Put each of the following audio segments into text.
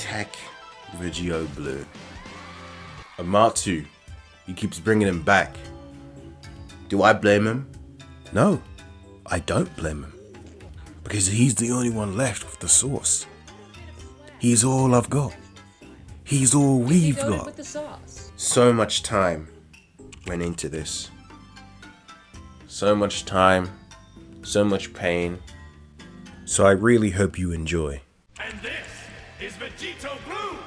attack Vegito Blue. Omatsu, he keeps bringing him back. Do I blame him? No, I don't blame him. Because he's the only one left with the sauce. He's all I've got. He's all we've got. With the sauce. So much time went into this. So much time, so much pain. So I really hope you enjoy. And this is Vegito Blue!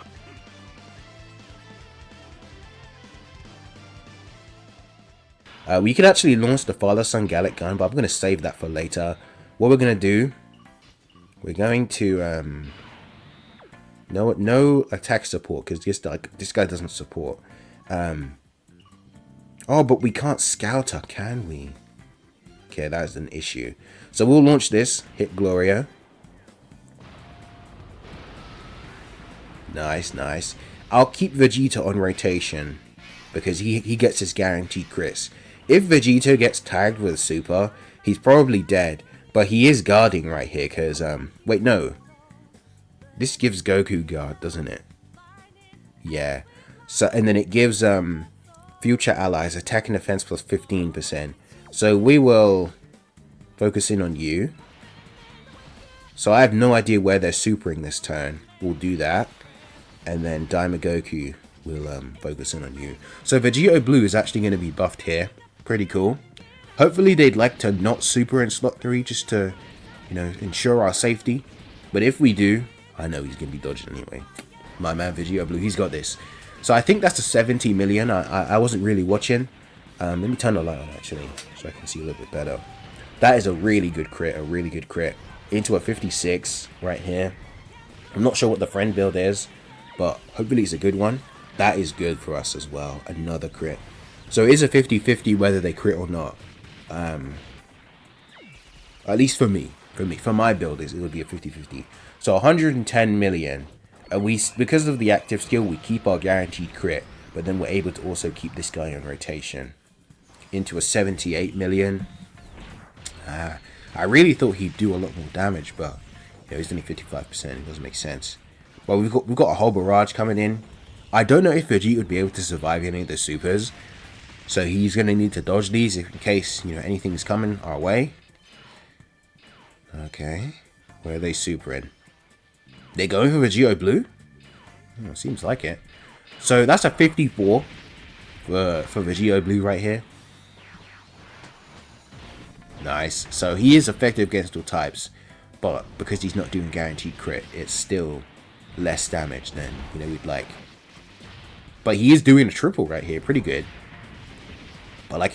We could actually launch the father-son Gallic gun, but I'm going to save that for later. What we're going to do, we're going to no attack support, because this guy doesn't support. Oh, but we can't scout her, can we? Okay, that's an issue. So we'll launch this, hit Gloria. Nice, nice. I'll keep Vegeta on rotation because he gets his guaranteed crits. If Vegito gets tagged with a super, he's probably dead. But he is guarding right here because, wait, no. This gives Goku guard, doesn't it? Yeah. So, and then it gives, future allies attack and defense plus 15%. So we will focus in on you. So I have no idea where they're supering this turn. We'll do that. And then Goku will focus in on you. So Vegito Blue is actually going to be buffed here. Pretty cool. Hopefully they'd like to not super in slot 3 just to, you know, ensure our safety. But if we do, I know he's going to be dodging anyway. My man Vegito Blue, he's got this. So I think that's a 70 million. I wasn't really watching. Let me turn the light on actually, so I can see a little bit better. That is a really good crit, Into a 56 right here. I'm not sure what the friend build is, but hopefully it's a good one. That is good for us as well. Another crit. So it is a 50-50 whether they crit or not. At least for me. For my build, it would be a 50-50. So 110 million. Because of the active skill, we keep our guaranteed crit, but then we're able to also keep this guy on rotation. Into a 78 million. I really thought he'd do a lot more damage, but you know, he's only 55%. It doesn't make sense. Well, we've got a whole barrage coming in. I don't know if Vegeta would be able to survive any of the supers, so he's gonna need to dodge these in case, you know, anything's coming our way. Okay, where are they supering? They're going for Vegito Blue? Oh, seems like it. So that's a 54 for Vegito Blue right here. Nice. So he is effective against all types, but because he's not doing guaranteed crit, it's still less damage than, you know, we'd like. But he is doing a triple right here, pretty good. But like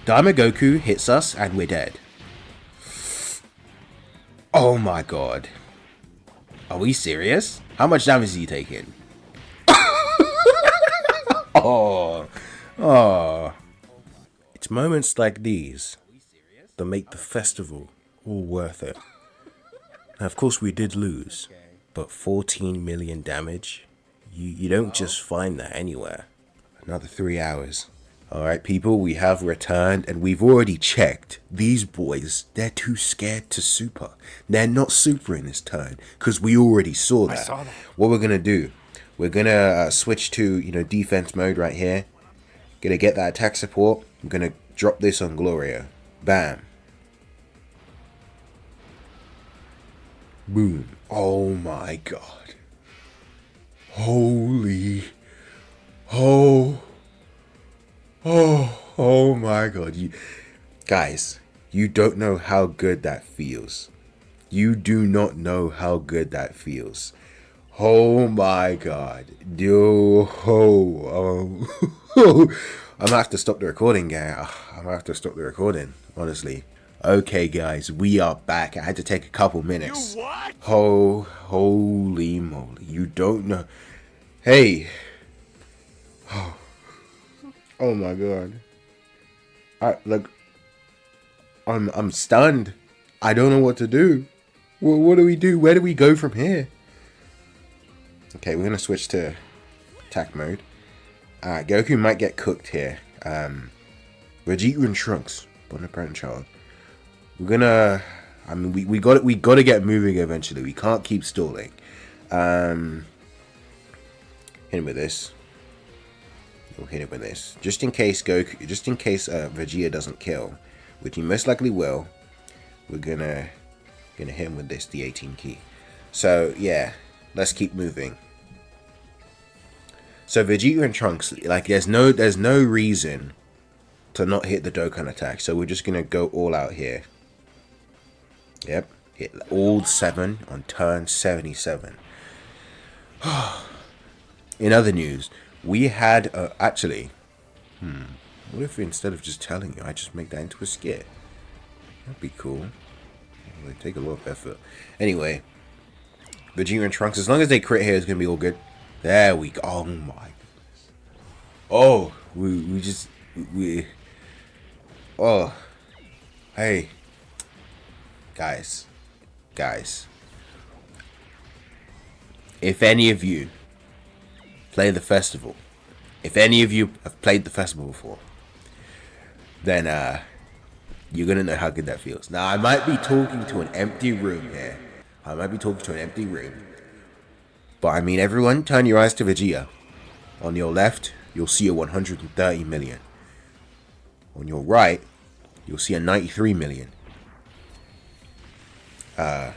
Goku hits us and we're dead. Oh my god. Are we serious? How much damage is he taking? Oh. It's moments like these that make the festival all worth it. Now, of course, we did lose, but 14 million damage, you don't just find that anywhere. Another 3 hours. Alright, people, we have returned, and we've already checked. These boys, they're too scared to super. They're not supering this turn, because we already saw that. What we're going to do, we're going to switch to, you know, defense mode right here. Going to get that attack support. I'm going to drop this on Gloria. Bam. Boom. Oh my god. Holy. Oh my god. Guys, you don't know how good that feels. You do not know how good that feels. Oh my god. I'm gonna have to stop the recording, gang. I'm gonna have to stop the recording, honestly. Okay, guys, we are back. I had to take a couple minutes. You what? Holy moly. You don't know. Hey. Oh my god. I'm stunned. I don't know what to do. What do we do? Where do we go from here? Okay, we're gonna switch to attack mode. Goku might get cooked here. Vegeta and Trunks, Bon Apparent Child. We're gonna. I mean, we got to get moving eventually. We can't keep stalling. Hit him with this. We'll hit him with this. Just in case Vegeta doesn't kill, which he most likely will, we're gonna hit him with this, the 18 key. So yeah, let's keep moving. So Vegeta and Trunks, like there's no reason to not hit the Dokkan attack. So we're just gonna go all out here. Yep, hit all 7 on turn 77. In other news, we had actually. What if instead of just telling you, I just make that into a skit? That'd be cool. They take a lot of effort. Anyway, Vegeta and Trunks, as long as they crit here, it's gonna be all good. There we go. Oh my goodness. Oh, we. Oh, hey, guys. If any of you play the festival, if any of you have played the festival before, then you're gonna know how good that feels. Now I might be talking to an empty room here. But I mean, everyone, turn your eyes to Vegeta. On your left, you'll see a 130 million. On your right, you'll see a 93 million. That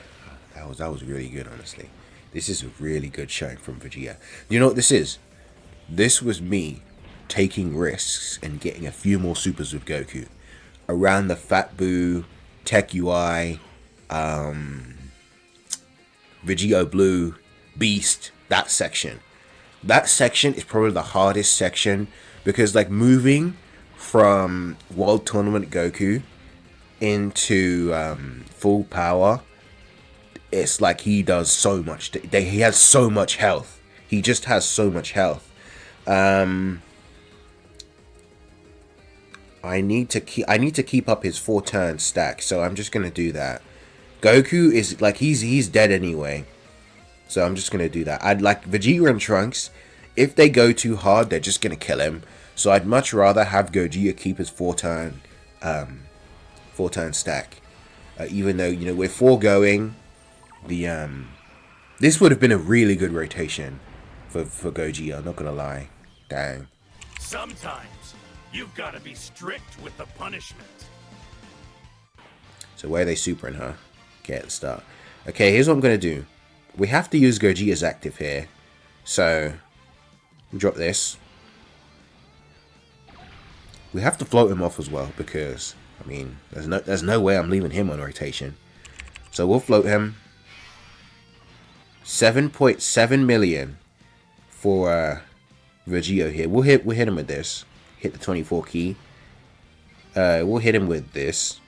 was really good, honestly. This is a really good showing from Vegeta. You know what this is? This was me taking risks and getting a few more supers with Goku. Around the Fat Boo, Tech UI, Vegito Blue, Beast, that section. That section is probably the hardest section because like moving from World Tournament Goku into full power, it's like he does so much. He has so much health. He just has so much health. I need to keep up his 4-turn stack, so I'm just gonna do that. Goku is like he's dead anyway, so I'm just gonna do that. I'd like Vegeta and Trunks. If they go too hard, they're just gonna kill him. So I'd much rather have Gogeta keep his 4-turn stack, even though we're foregoing the This would have been a really good rotation for Gogeta. I'm not gonna lie. Dang. Sometimes you've got to be strict with the punishment. So where are they supering her? Okay, at the start. Okay, here's what I'm gonna do. We have to use Gogeta's active here, so we'll drop this. We have to float him off as well because I mean, there's no way I'm leaving him on rotation. So we'll float him. 7.7 million for Vegito here. We'll hit him with this. Hit the 24 key. We'll hit him with this.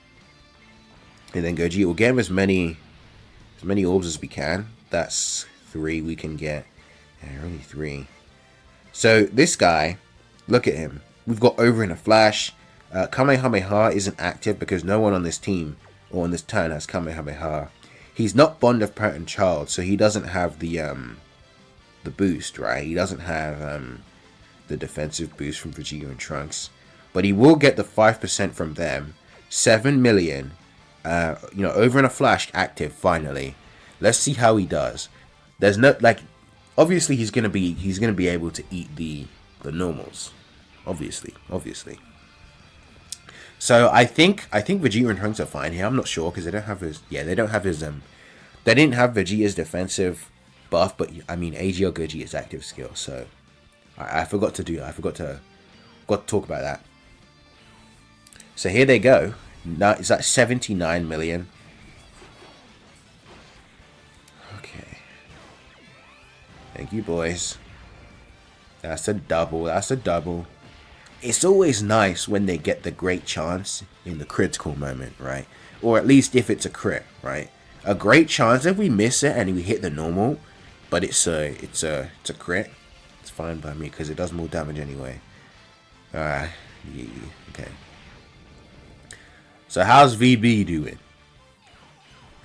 And then Gogeta, we'll get him as many orbs as we can. That's 3 we can get. Yeah, only 3. So this guy, look at him. We've got over in a flash. Kamehameha isn't active because no one on this team or on this turn has Kamehameha. He's not Bond of Parent and Child, so he doesn't have the boost, right? He doesn't have the defensive boost from Vegeta and Trunks, but he will get the 5% from them. 7 million, over in a flash active finally. Let's see how he does. There's no obviously he's gonna be able to eat the normals, obviously. So I think Vegeta and Trunks are fine here. I'm not sure because they don't have his. Yeah, they don't have his. They didn't have Vegeta's defensive buff, but I mean AGL Gogeta's active skill. So I forgot to do that. I forgot to talk about that. So here they go. Now it's at 79 million. Okay. Thank you, boys. That's a double. It's always nice when they get the great chance in the critical moment, right? Or at least if it's a crit, right? A great chance if we miss it and we hit the normal, but it's a crit. It's fine by me because it does more damage anyway. Yeah, okay. So how's VB doing?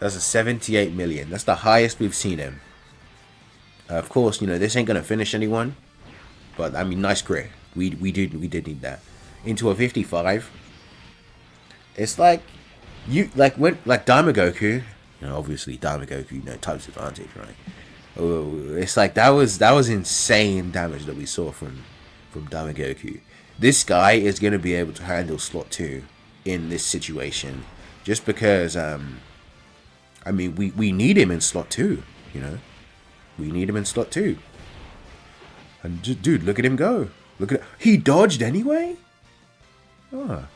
That's a 78 million. That's the highest we've seen him. Of course, this ain't gonna finish anyone, but I mean, nice crit. We did need that. Into a 55. It's like when Daima Goku, obviously Daima Goku, types advantage, right? Oh, it's like that was insane damage that we saw from Damagoku. This guy is gonna be able to handle slot 2 in this situation, just because I mean we need him in slot 2. You know, we need him in slot 2. And just, dude, look at him go. Look at it. He dodged anyway. Oh,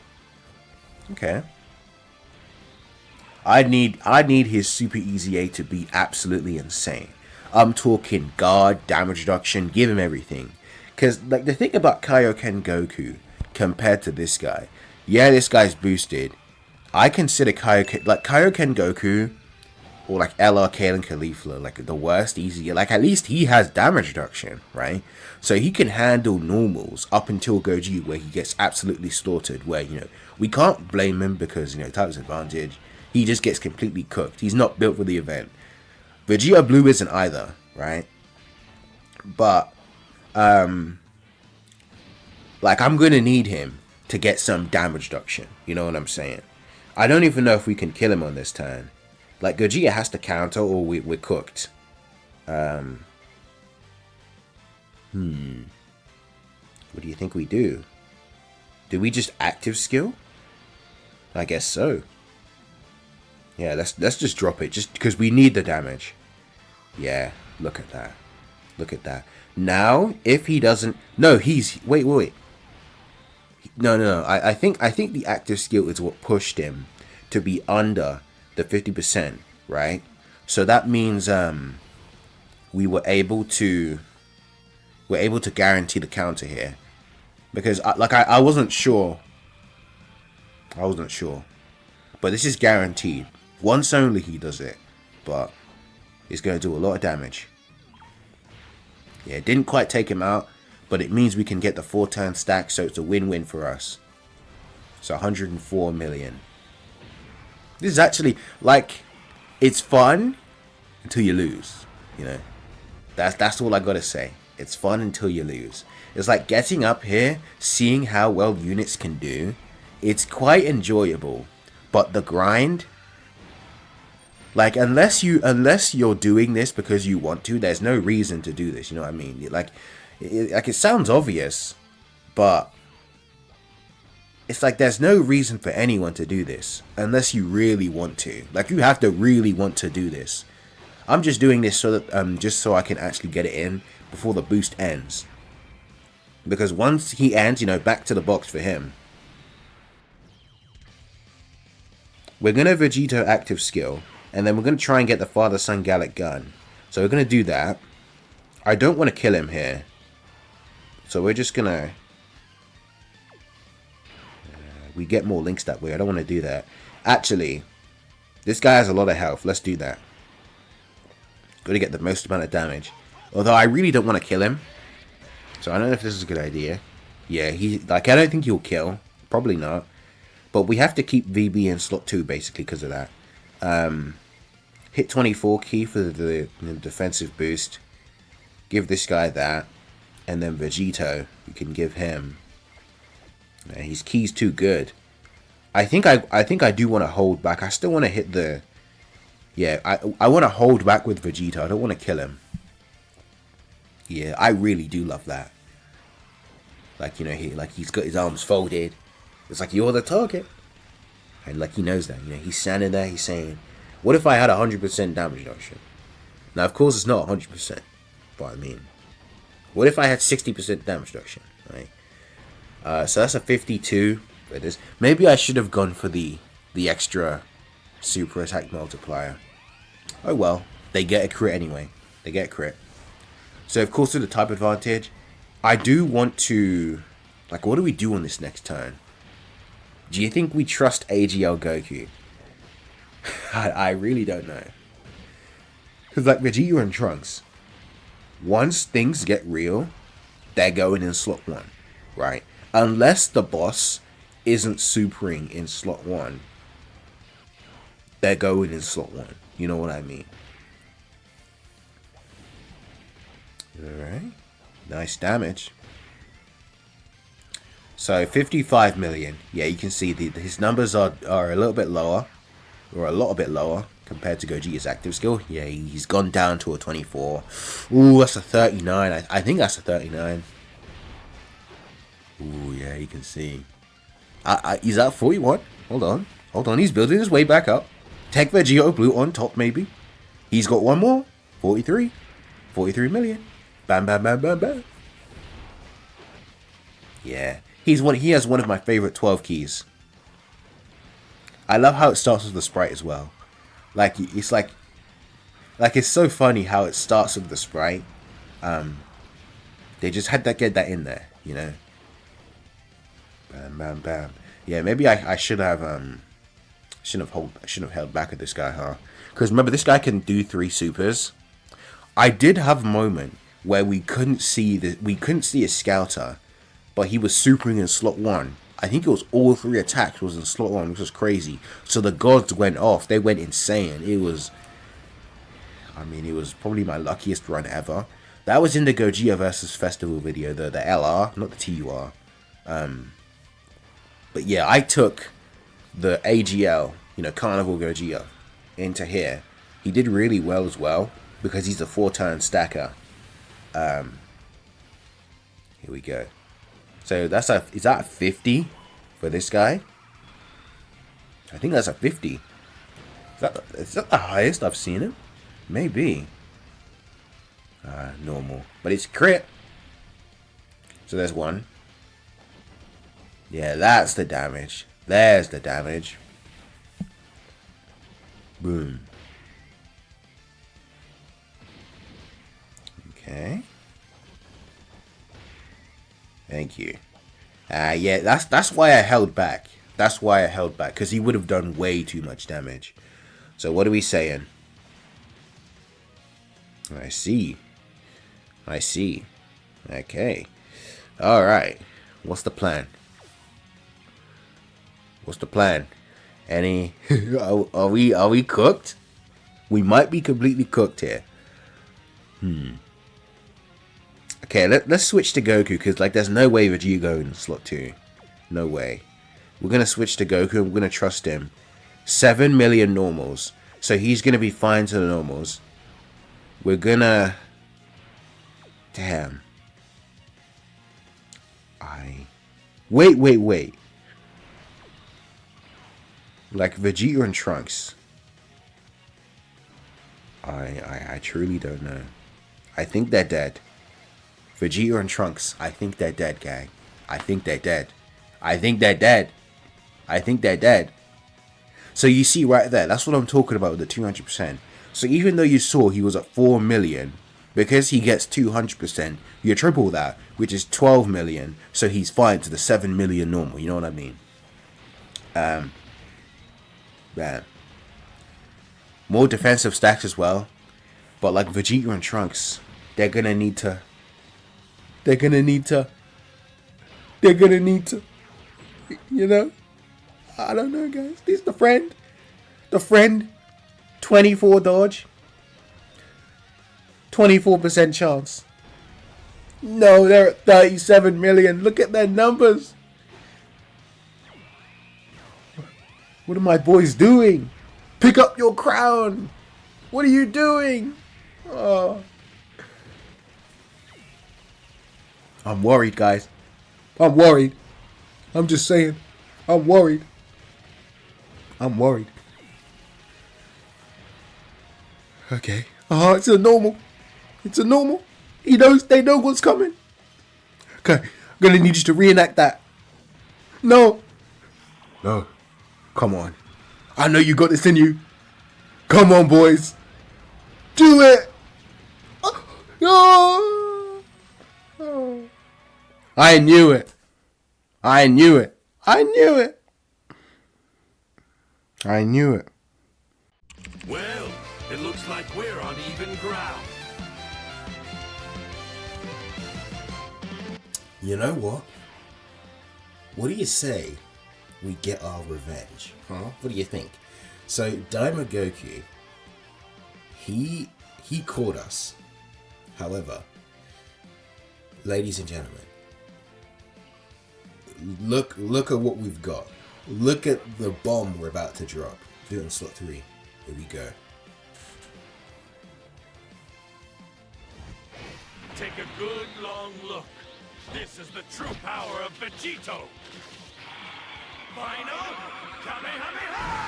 okay. I need his super easy A to be absolutely insane. I'm talking guard, damage reduction, give him everything. Cause like the thing about Kaioken Goku compared to this guy, yeah, this guy's boosted. I consider Kaioken Goku or like LRK and Caulifla like the worst easy. Like at least he has damage reduction, right? So he can handle normals up until Goji where he gets absolutely slaughtered. Where we can't blame him because type's advantage. He just gets completely cooked. He's not built for the event. Vegeta Blue isn't either, right? But like I'm gonna need him to get some damage reduction. You know what I'm saying? I don't even know if we can kill him on this turn. Like Gogeta has to counter or we're cooked. What do you think we do? Do we just active skill? I guess so. Yeah, let's just drop it just because we need the damage. Yeah, look at that. Look at that. Now, if he doesn't, no, he's wait. No. I think the active skill is what pushed him to be under the 50%, right? So that means we were able to guarantee the counter here because I wasn't sure. But this is guaranteed. Once only he does it, but it's going to do a lot of damage. Yeah, it didn't quite take him out, but it means we can get the 4-turn stack, so it's a win-win for us. So 104 million. This is actually, like, it's fun until you lose, That's all I gotta say. It's fun until you lose. It's like getting up here, seeing how well units can do. It's quite enjoyable, but the grind, like unless you're doing this because you want to, there's no reason to do this. You know what I mean? It sounds obvious, but it's like there's no reason for anyone to do this unless you really want to. Like you have to really want to do this. I'm just doing this so that just so I can actually get it in before the boost ends. Because once he ends, back to the box for him. We're gonna Vegito active skill, and then we're gonna try and get the father-son Gallic gun. So we're gonna do that. I don't want to kill him here, so we're just gonna. We get more links that way. I don't want to do that. Actually, this guy has a lot of health. Let's do that. Got to get the most amount of damage. Although I really don't want to kill him, so I don't know if this is a good idea. Yeah, I don't think he'll kill. Probably not. But we have to keep VB in slot 2 basically because of that. Hit 24 key for the defensive boost. Give this guy that. And then Vegito, you can give him. Man, his key's too good. I think I do want to hold back. I still want to hit the. Yeah, I want to hold back with Vegito. I don't want to kill him. Yeah, I really do love that. Like he's got his arms folded. It's like you're the target, and like he knows that. He's standing there. He's saying, "What if I had 100% damage reduction?" Now, of course, it's not 100%, but I mean, what if I had 60% damage reduction? Right. So that's a 52. It is. Maybe I should have gone for the extra super attack multiplier. Oh well, they get a crit anyway. They get a crit. So of course, with the type advantage, I do want to. Like, what do we do on this next turn? Do you think we trust AGL Goku? I really don't know. Because, like, Vegeta and Trunks, once things get real, they're going in slot 1, right? Unless the boss isn't supering in slot 1, they're going in slot 1. You know what I mean? Alright. Nice damage. So 55 million. Yeah, you can see his numbers are a little bit lower. or a lot bit lower compared to Gogeta's active skill. Yeah, he's gone down to a 24. Ooh, that's a 39. I think that's a 39. Ooh, yeah, you can see. He's at 41. Hold on. He's building his way back up. Tech Vegito blue on top, maybe. He's got one more. 43. 43 million. Bam, bam, bam, bam, bam. Yeah, he has one of my favorite 12 keys. I love how it starts with the sprite as well. It's it's so funny how it starts with the sprite. They just had to get that in there, you know. Bam, bam, bam. Yeah, maybe I should have shouldn't have held back at this guy, huh? Because remember, this guy can do 3 supers. I did have a moment where we couldn't see a scouter, but he was supering in slot 1. I think it was all 3 attacks was in slot 1, which was crazy. So the gods went off. They went insane. It was probably my luckiest run ever. That was in the Gogeta versus Festival video, the LR, not the TUR. But yeah, I took the AGL, Carnival Gogeta, into here. He did really well as well, because he's a 4-turn stacker. Here we go. So is that a 50 for this guy? I think that's a 50. Is that the highest I've seen him? Maybe. Normal. But it's crit. So there's one. Yeah, that's the damage. There's the damage. Boom. Okay. Thank you. Yeah, that's why I held back. That's why I held back, because he would have done way too much damage. So what are we saying? I see. Okay. Alright. What's the plan? Any are we cooked? We might be completely cooked here. Okay, let's switch to Goku, because there's no way Vegito going in slot 2. No way. We're gonna switch to Goku and we're gonna trust him. 7 million normals. So he's gonna be fine to the normals. We're gonna... Damn. Wait. Vegeta and Trunks. I truly don't know. I think they're dead. Vegeta and Trunks. I think they're dead, gang. I think they're dead. So you see right there, that's what I'm talking about with the 200%. So even though you saw he was at 4 million, because he gets 200%, you triple that, which is 12 million, so he's fine to the 7 million normal, you know what I mean? Man. More defensive stacks as well, but Vegeta and Trunks, they're gonna need to, you know? I don't know, guys. This is the friend. 24 dodge. 24% chance. No, they're at 37 million. Look at their numbers. What are my boys doing? Pick up your crown. What are you doing? Oh. I'm worried, guys. I'm worried. I'm just saying. I'm worried. Okay. Oh, it's a normal. They know what's coming. Okay. I'm gonna need you to reenact that. No. Come on. I know you got this in you. Come on, boys. Do it. Oh. I knew it. Well, it looks like we're on even ground. You know what? What do you say we get our revenge? Huh? What do you think? So Daima Goku, he caught us. However, ladies and gentlemen, look at what we've got. Look at the bomb we're about to drop. Do it on slot 3. Here we go. Take a good long look. This is the true power of Vegito. Final Kamehameha!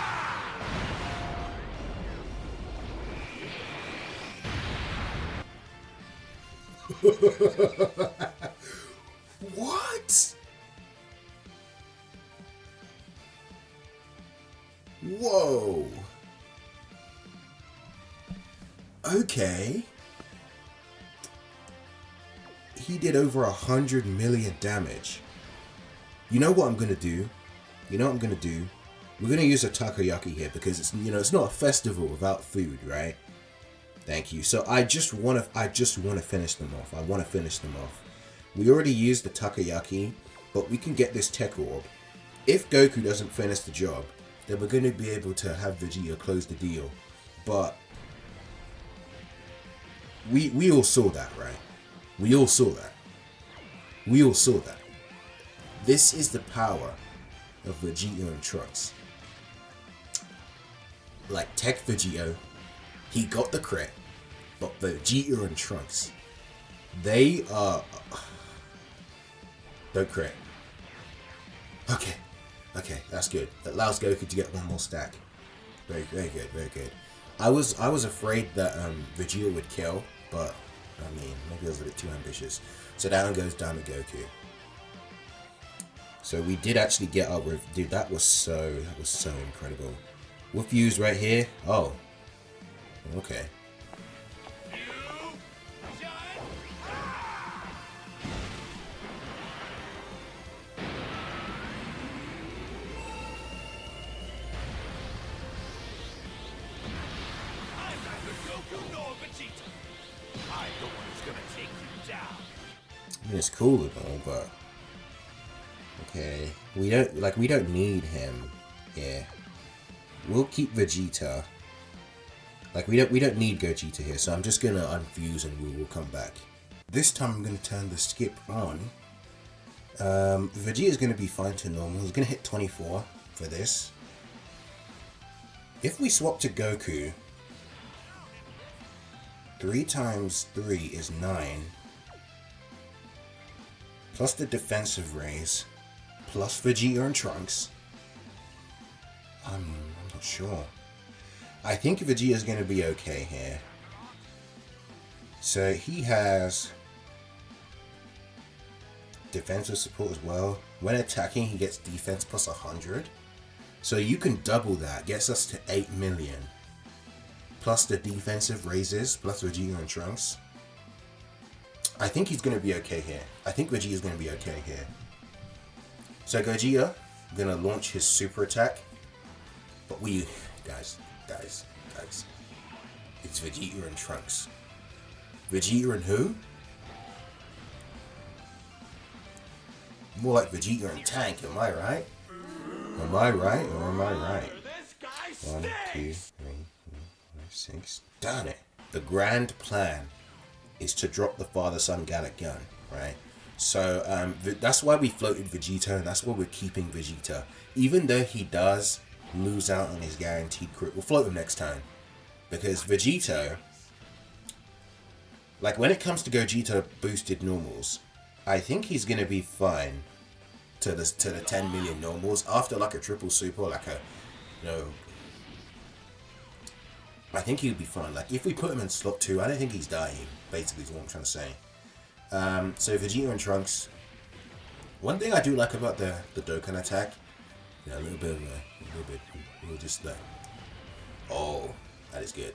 What? Whoa. Okay. He did over 100 million damage. You know what I'm gonna do? We're gonna use a takoyaki here because it's it's not a festival without food, right? Thank you. So I just wanna finish them off. I wanna finish them off. We already used the takoyaki, but we can get this tech orb. If Goku doesn't finish the job, then we're gonna be able to have Vegeta close the deal. But we all saw that, right? We all saw that. This is the power of Vegito and Trunks. Like Tech Vegito, he got the crit, but Vegito and Trunks, they are... Don't crit. Okay, that's good. That allows Goku to get one more stack. Very good. I was afraid that Vegeta would kill, but I mean, maybe I was a bit too ambitious. So down goes Dama Goku. So we did actually get our dude. That was so incredible. With views right here. Oh, okay. I mean, it's cool and all, but okay, we don't need him here. We'll keep Vegeta. Like we don't need Gogeta here, so I'm just gonna unfuse and we'll come back. This time I'm gonna turn the skip on. Vegeta's gonna be fine to normal. He's gonna hit 24 for this. If we swap to Goku, 3 times 3 is 9. Plus the defensive raise, plus Vegeta and Trunks. I'm not sure. I think Vegeta's going to be okay here. So he has defensive support as well. When attacking, he gets defense plus 100. So you can double that. Gets us to 8 million. Plus the defensive raises, plus Vegeta and Trunks. I think he's going to be okay here. I think Vegeta's going to be okay here. So Gogeta going to launch his super attack. But we... Guys. It's Vegeta and Trunks. Vegeta and who? More like Vegeta and Tank, am I right? Am I right or am I right? 1, 2, 3, 4, 5, 6. Darn it. The grand plan is to drop the father-son Gallic gun, right? So that's why we floated Vegeta, and that's why we're keeping Vegeta. Even though he does lose out on his guaranteed crit, we'll float him next time. Because Vegito, like when it comes to Gogeta boosted normals, I think he's going to be fine to the 10 million normals after like a triple super, like a, I think he'll be fine. Like if we put him in slot 2, I don't think he's dying, basically is what I'm trying to say. So Vegeta and Trunks, one thing I do like about the Dokkan attack, a little bit, we'll just oh, that is good.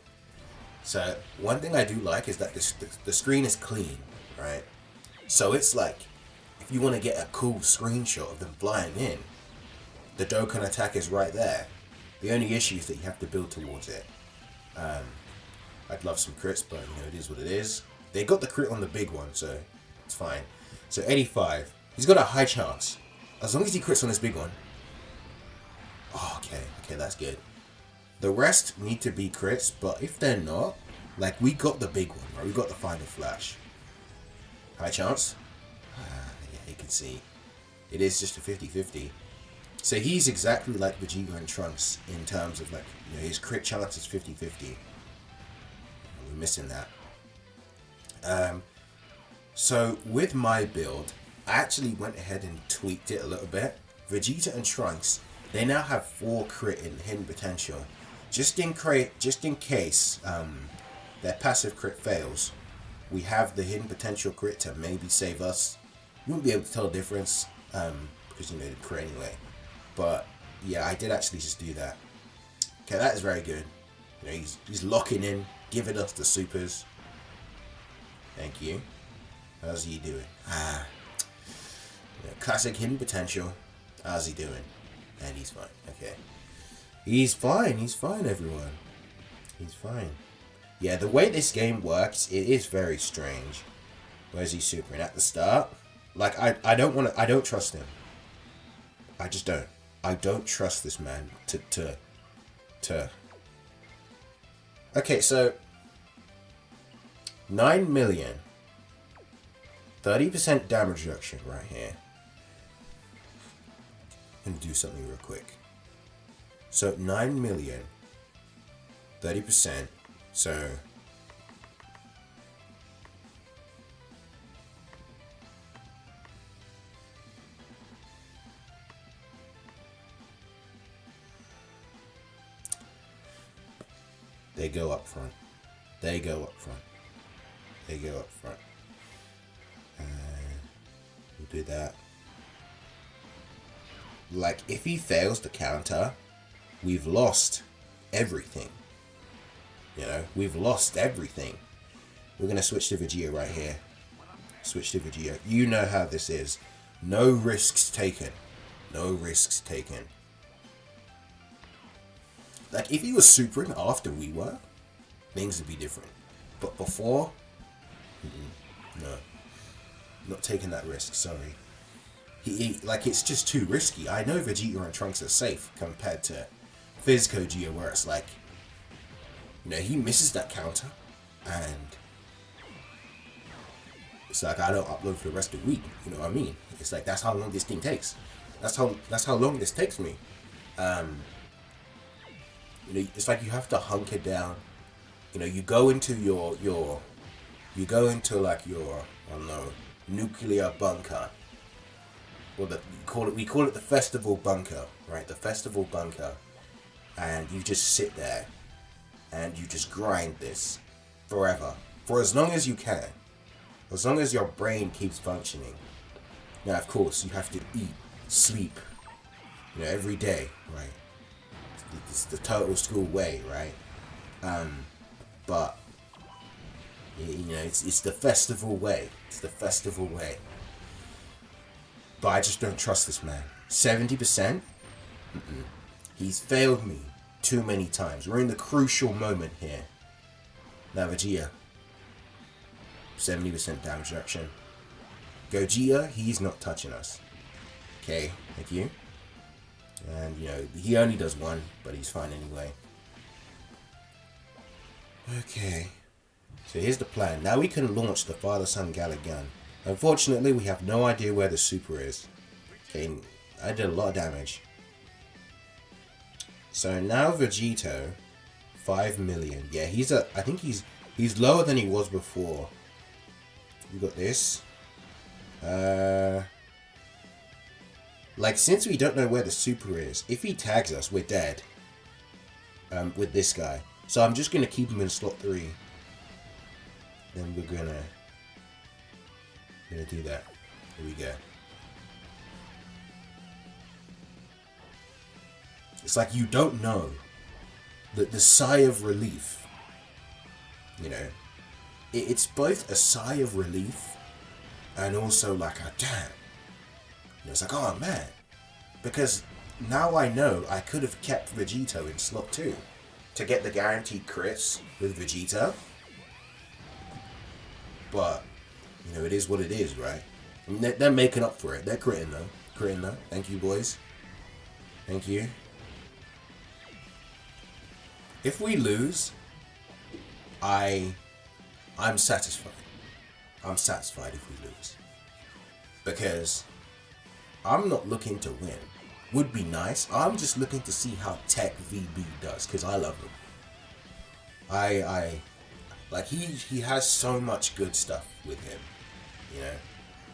So one thing I do like is that the screen is clean, right? So it's like, if you want to get a cool screenshot of them flying in, the Dokkan attack is right there. The only issue is that you have to build towards it. I'd love some crits, but it is what it is. They got the crit on the big one, so it's fine. So 85. He's got a high chance. As long as he crits on this big one. Oh, okay, that's good. The rest need to be crits, but if they're not, like we got the big one, right? We got the final flash. High chance? Yeah, you can see. It is just a 50-50. So he's exactly like Vegito and Trunks in terms of like, you know, his crit chance is 50-50. We're missing that. So with my build, I actually went ahead and tweaked it a little bit. Vegeta and Trunks, they now have 4 crit in hidden potential. Just in case their passive crit fails, we have the hidden potential crit to maybe save us. You won't be able to tell the difference because you know the crit anyway. But yeah, I did actually just do that. Okay, that is very good. You know, he's locking in, giving us the supers. Thank you. How's he doing? Yeah, classic hidden potential. How's he doing? And he's fine. Okay. He's fine, everyone. He's fine. Yeah, the way this game works, it is very strange. Where's he supering? At the start? Like, I don't trust him. I just don't. I don't trust this man to... Okay, so... 9 million. 30% damage reduction right here. I'm gonna do something real quick. So 9 million. 30%. So... They go up front. They go up front. They go up front. We'll do that. Like, if he fails the counter, we've lost everything. You know, we've lost everything. We're going to switch to Vegeta right here. Switch to Vegeta. You know how this is. No risks taken. No risks taken. Like, if he was supering after we were, things would be different. But before, no. Not taking that risk, sorry. He like, it's just too risky. I know Vegeta and Trunks are safe compared to Fizz Geo, where it's like, you know, he misses that counter, and it's like, I don't upload for the rest of the week. You know what I mean? It's like, that's how long this thing takes. That's how long this takes me. You know, it's like you have to hunker down. You know, you go into you go into like your, I don't know, nuclear bunker. Well, we call it the festival bunker, right? The festival bunker, and you just sit there, and you just grind this forever, for as long as you can, as long as your brain keeps functioning. Now, of course, you have to eat, sleep, you know, every day, right? It's the total school way, right? But you know, it's the festival way. It's the festival way. But I just don't trust this man. 70%? He's failed me too many times. We're in the crucial moment here. Now Vegeta. 70% damage reduction. Gogeta, he's not touching us. Okay, thank you. And, you know, he only does 1, but he's fine anyway. Okay. So here's the plan. Now we can launch the Father-Son Galagan. Unfortunately, we have no idea where the super is. Okay, I did a lot of damage. So now Vegito, 5 million. Yeah, I think he's lower than he was before. We got this. Like, since we don't know where the super is, if he tags us, we're dead. With this guy. So I'm just gonna keep him in slot 3. Then we're gonna do that. Here we go. It's like you don't know the sigh of relief. You know, it's both a sigh of relief and also like a damn. You know, it's like, oh man, because now I know I could have kept Vegito in slot 2 to get the guaranteed crits with Vegeta. But, you know, it is what it is, right? I mean, they're making up for it. They're critting though. Critting though. Thank you, boys. Thank you. If we lose, I'm satisfied. I'm satisfied if we lose. Because I'm not looking to win. would be nice. I'm just looking to see how Tech VB does, because I love him. I like he has so much good stuff with him, you know,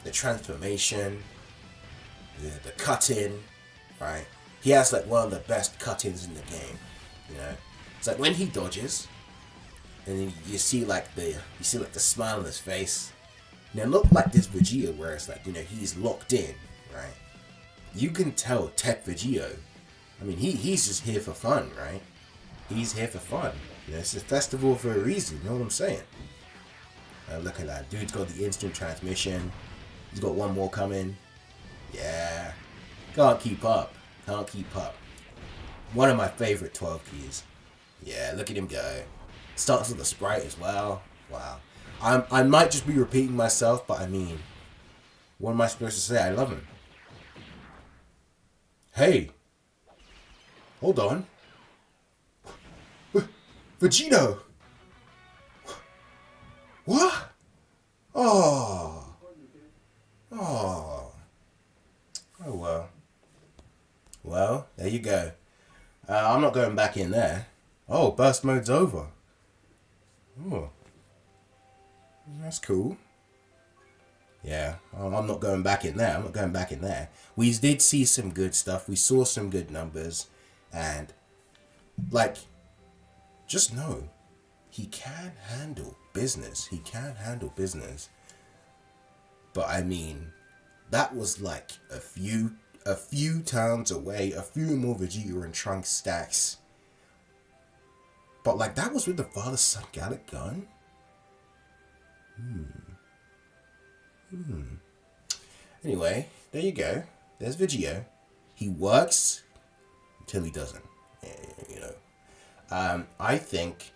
the transformation, the cut-in, right? He has like one of the best cut-ins in the game, you know. It's like when he dodges, and then you see like the smile on his face. Now look like this Vegito where it's like, you know, he's locked in, right? You can tell Tech Vegito. I mean, he's just here for fun, right? He's here for fun. You know, it's a festival for a reason. You know what I'm saying? Look at that. Dude's got the instant transmission. He's got one more coming. Yeah. Can't keep up. Can't keep up. One of my favorite 12 keys. Yeah, look at him go. Starts with a sprite as well. Wow. I might just be repeating myself, but I mean, what am I supposed to say? I love him. Hey. Hold on. Vegito. What? Oh. Oh. Oh well. Well, there you go. I'm not going back in there. Oh, burst mode's over. Oh. That's cool. Yeah, I'm not going back in there. I'm not going back in there. We did see some good stuff. We saw some good numbers. And, like, just know, he can handle business. He can handle business. But, I mean, that was like a few towns away. A few more Vegeta and Trunks stacks. But, like, that was with the father-son Gallic gun? Anyway, there you go. There's Vegito. He works until he doesn't. You know. I think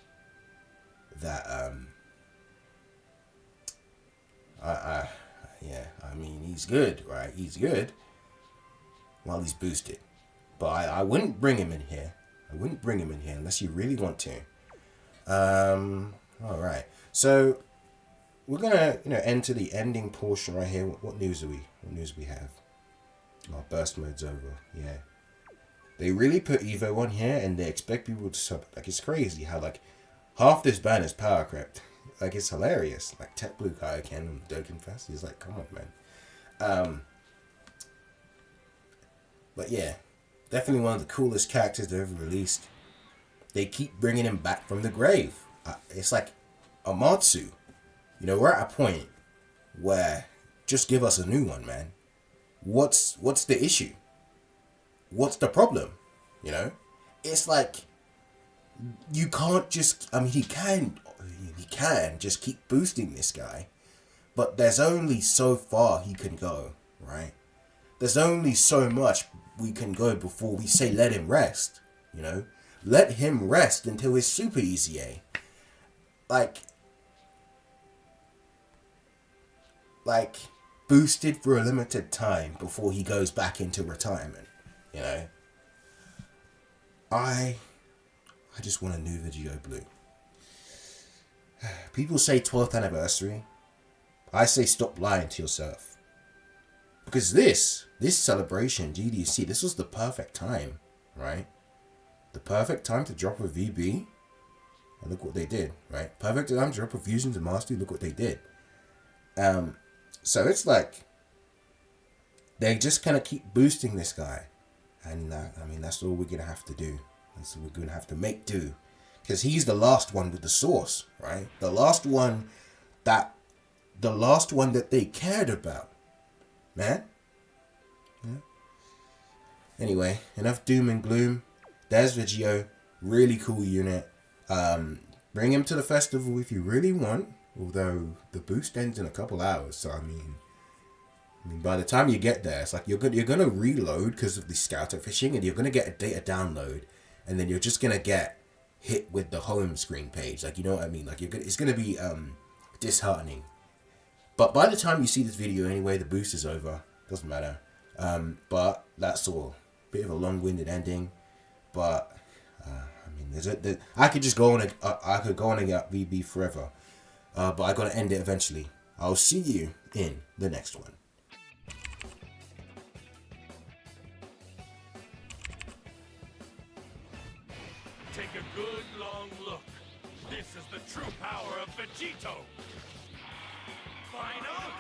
that yeah, I mean, he's good, right? He's good while he's boosted. But I wouldn't bring him in here. I wouldn't bring him in here unless you really want to. All right. So we're gonna, you know, enter the ending portion right here. What news do we have? Oh, burst mode's over. Yeah. They really put Evo on here, and they expect people to sub. Like, it's crazy how like half this band is power crept. Like, it's hilarious. Like Tech Blue Kaioken and Dokkan Fest. He's like, come on, man. But yeah, definitely one of the coolest characters they've ever released. They keep bringing him back from the grave. It's like omatsu. You know, we're at a point where just give us a new one, man. What's the issue? What's the problem? You know? It's like you can't just, I mean, he can just keep boosting this guy, but there's only so far he can go, right? There's only so much we can go before we say let him rest, you know? Let him rest until his super EZA. Like boosted for a limited time before he goes back into retirement, you know? I just want a new Vegito Blue. People say 12th anniversary. I say stop lying to yourself. Because this celebration, GDC, this was the perfect time, right? The perfect time to drop a VB. And look what they did, right? Perfect time to drop a Fusion to Mastery. Look what they did. So it's like they just kind of keep boosting this guy. And I mean, that's all we're going to have to do. That's what we're going to have to make do. Because he's the last one with the source, right? The last one that they cared about. Man. Yeah. Anyway, enough doom and gloom. There's Vegito. Really cool unit. Bring him to the festival if you really want. Although the boost ends in a couple hours, so I mean by the time you get there, it's like you're gonna reload because of the scouter fishing, and you're gonna get a data download, and then you're just gonna get hit with the home screen page. Like, you know what I mean? Like, it's gonna be disheartening. But by the time you see this video anyway, the boost is over. Doesn't matter. But that's all. Bit of a long-winded ending, but I mean, I could just go on and get VB forever. But I gotta end it eventually. I'll see you in the next one. This is the true power of Vegito! Final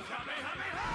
Kamehameha!